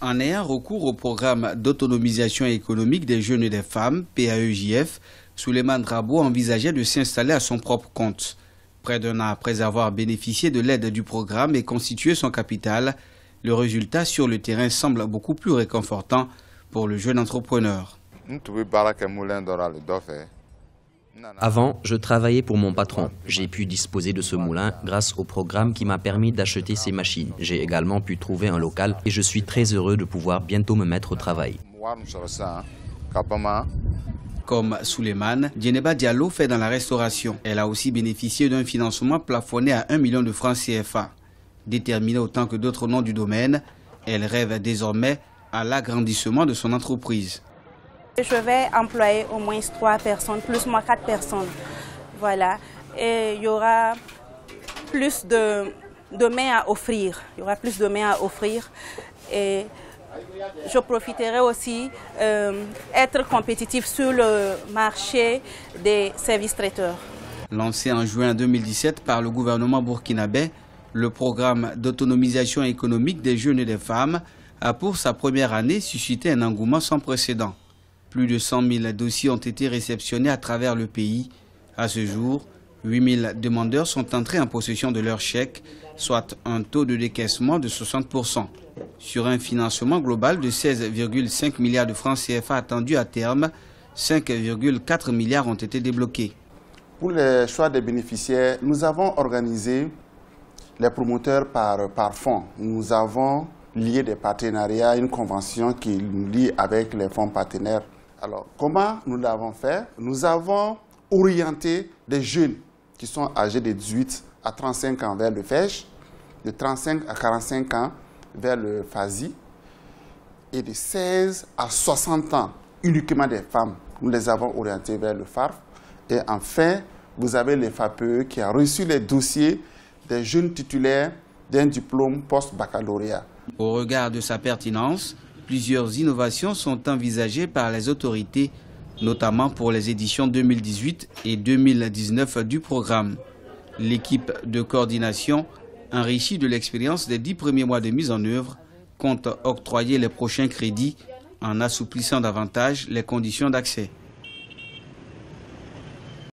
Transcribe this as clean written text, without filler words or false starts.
En ayant recours au programme d'autonomisation économique des jeunes et des femmes, PAEJF, Souleymane Drabo envisageait de s'installer à son propre compte. Près d'un an après avoir bénéficié de l'aide du programme et constitué son capital, le résultat sur le terrain semble beaucoup plus réconfortant pour le jeune entrepreneur. Avant, je travaillais pour mon patron. J'ai pu disposer de ce moulin grâce au programme qui m'a permis d'acheter ces machines. J'ai également pu trouver un local et je suis très heureux de pouvoir bientôt me mettre au travail. Comme Souleymane, Djeneba Diallo fait dans la restauration. Elle a aussi bénéficié d'un financement plafonné à 1 million de francs CFA. Déterminée autant que d'autres noms du domaine, elle rêve désormais à l'agrandissement de son entreprise. Je vais employer au moins 3 personnes, plus moi 4 personnes. Voilà. Et il y aura plus de mains à offrir. Il y aura plus de mains à offrir. Et je profiterai aussi être compétitif sur le marché des services traiteurs. Lancé en juin 2017 par le gouvernement burkinabé, le programme d'autonomisation économique des jeunes et des femmes a pour sa première année suscité un engouement sans précédent. Plus de 100 000 dossiers ont été réceptionnés à travers le pays. À ce jour, 8 000 demandeurs sont entrés en possession de leur chèque, soit un taux de décaissement de 60%. Sur un financement global de 16,5 milliards de francs CFA attendu à terme, 5,4 milliards ont été débloqués. Pour le choix des bénéficiaires, nous avons organisé les promoteurs par fonds. Nous avons lié des partenariats, une convention qui nous lie avec les fonds partenaires. Alors, comment nous l'avons fait? Nous avons orienté des jeunes qui sont âgés de 18 à 35 ans vers le FEJ, de 35 à 45 ans vers le FASI et de 16 à 60 ans, uniquement des femmes. Nous les avons orientés vers le FARF. Et enfin, vous avez le FAPE qui a reçu les dossiers des jeunes titulaires d'un diplôme post-baccalauréat. Au regard de sa pertinence, plusieurs innovations sont envisagées par les autorités, notamment pour les éditions 2018 et 2019 du programme. L'équipe de coordination, enrichie de l'expérience des 10 premiers mois de mise en œuvre, compte octroyer les prochains crédits en assouplissant davantage les conditions d'accès.